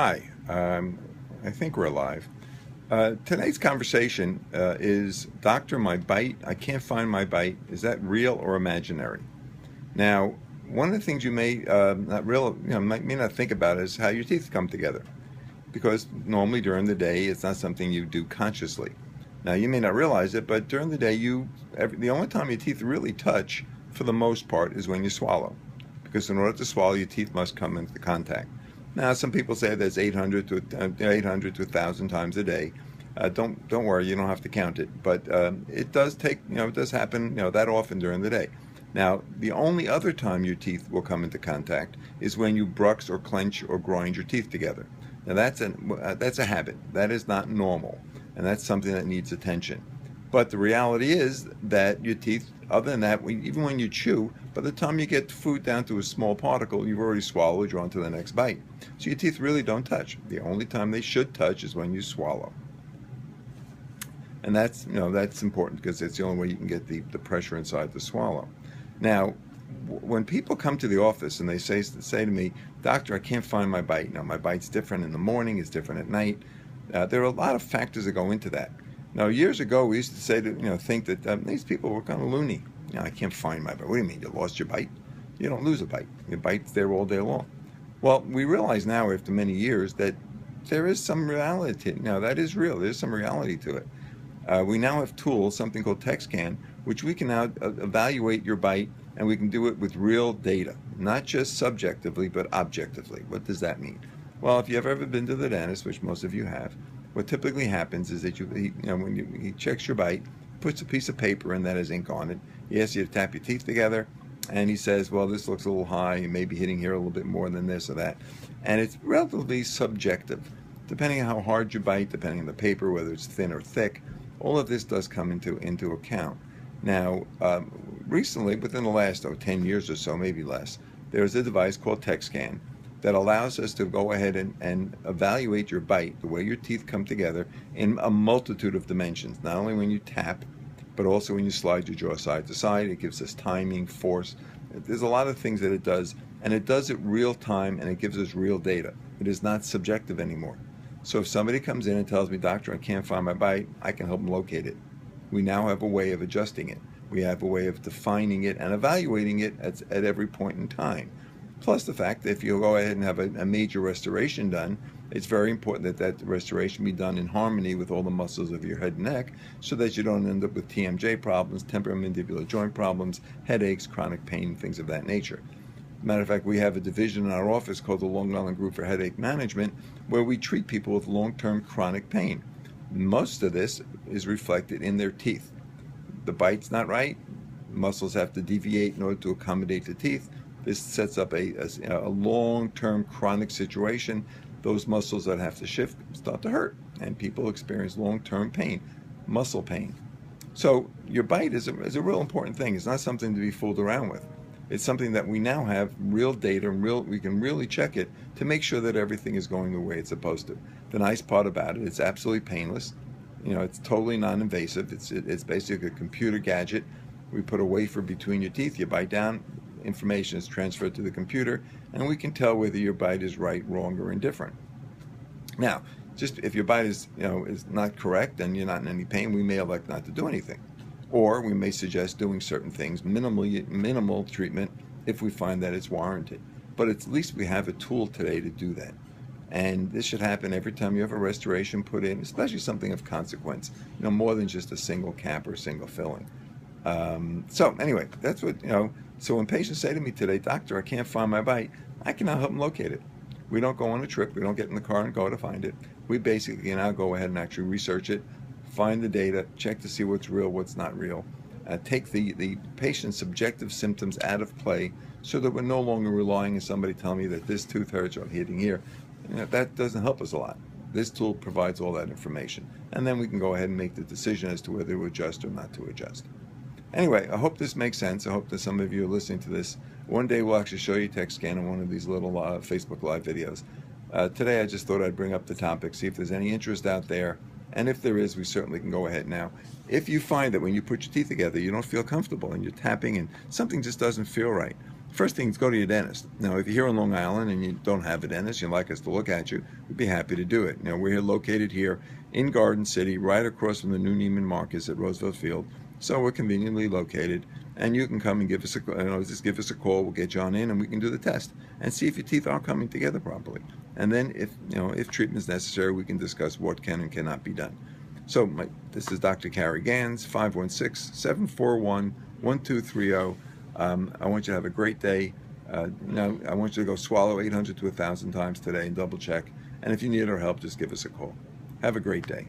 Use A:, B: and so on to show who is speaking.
A: Hi, I think we're live. Today's conversation is, Doctor, my bite, I can't find my bite. Is that real or imaginary? Now, one of the things you may not real, may not think about is how your teeth come together. Because normally during the day, it's not something you do consciously. Now, you may not realize it, but during the day, the only time your teeth really touch, for the most part, is when you swallow. Because in order to swallow, your teeth must come into contact. Now, some people say that's 800 to 1,000 times a day. Don't worry, you don't have to count it, but it does take, it does happen, that often during the day. Now, the only other time your teeth will come into contact is when you brux or clench or grind your teeth together. Now, that's a habit. That is not normal, and that's something that needs attention. But the reality is that your teeth, other than that, even when you chew, by the time you get food down to a small particle, you've already swallowed, you're on to the next bite. So your teeth really don't touch. The only time they should touch is when you swallow. And that's important because it's the only way you can get the pressure inside to swallow. Now, when people come to the office and they say to me, Doctor, I can't find my bite. My bite's different in the morning, it's different at night. There are a lot of factors that go into that. Now, years ago, we used to say think that these people were kind of loony. I can't find my bite. What do you mean? You lost your bite? You don't lose a bite. Your bite's there all day long. Well, we realize now, after many years, that there is some reality. Now, that is real. There's some reality to it. We now have tools, something called TekScan, which we can now evaluate your bite, and we can do it with real data, not just subjectively, but objectively. What does that mean? Well, if you've ever been to the dentist, which most of you have, what typically happens is that when he checks your bite, puts a piece of paper in that has ink on it. He asks you to tap your teeth together, and he says, well, this looks a little high. You may be hitting here a little bit more than this or that. And it's relatively subjective, depending on how hard you bite, depending on the paper, whether it's thin or thick. All of this does come into account. Now, recently, within the last 10 years or so, maybe less, there's a device called TekScan that allows us to go ahead and evaluate your bite, the way your teeth come together, in a multitude of dimensions. Not only when you tap, but also when you slide your jaw side to side. It gives us timing, force. There's a lot of things that it does, and it does it real time, and it gives us real data. It is not subjective anymore. So if somebody comes in and tells me, Doctor, I can't find my bite, I can help them locate it. We now have a way of adjusting it. We have a way of defining it and evaluating it at every point in time. Plus the fact that if you go ahead and have a major restoration done, it's very important that that restoration be done in harmony with all the muscles of your head and neck so that you don't end up with TMJ problems, temporomandibular joint problems, headaches, chronic pain, things of that nature. Matter of fact, we have a division in our office called the Long Island Group for Headache Management where we treat people with long-term chronic pain. Most of this is reflected in their teeth. The bite's not right, muscles have to deviate in order to accommodate the teeth. This sets up a long-term chronic situation. Those muscles that have to shift start to hurt, and people experience long-term pain, muscle pain. So your bite is a real important thing. It's not something to be fooled around with. It's something that we now have real data, and we can really check it to make sure that everything is going the way it's supposed to. The nice part about it, it's absolutely painless. It's totally non-invasive. It's basically a computer gadget. We put a wafer between your teeth. You bite down, information is transferred to the computer, and we can tell whether your bite is right, wrong, or indifferent. Now, just if your bite is not correct and you're not in any pain, we may elect not to do anything, or we may suggest doing certain things, minimal treatment, if we find that it's warranted. But at least we have a tool today to do that. And this should happen every time you have a restoration put in, especially something of consequence, more than just a single cap or a single filling. So anyway, that's what, so when patients say to me today, Doctor, I can't find my bite, I can now help them locate it. We don't go on a trip. We don't get in the car and go to find it. We basically now go ahead and actually research it, find the data, check to see what's real, what's not real, take the patient's subjective symptoms out of play so that we're no longer relying on somebody telling me that this tooth hurts or I'm hitting here. That doesn't help us a lot. This tool provides all that information. And then we can go ahead and make the decision as to whether to adjust or not to adjust. Anyway, I hope this makes sense. I hope that some of you are listening to this. One day we'll actually show you TekScan in one of these little Facebook Live videos. Today I just thought I'd bring up the topic, see if there's any interest out there. And if there is, we certainly can go ahead now. If you find that when you put your teeth together, you don't feel comfortable and you're tapping and something just doesn't feel right, First thing is go to your dentist. Now, if you're here on Long Island and you don't have a dentist, you'd like us to look at you, we'd be happy to do it. We're here located here in Garden City, right across from the new Neiman Marcus at Roosevelt Field. So we're conveniently located, and you can come and just give us a call. We'll get you on in, and we can do the test and see if your teeth are coming together properly. And then, if treatment is necessary, we can discuss what can and cannot be done. So this is Dr. Carrie Gans, 516-741-1230. I want you to have a great day. I want you to go swallow 800 to 1,000 times today and double check. And if you need our help, just give us a call. Have a great day.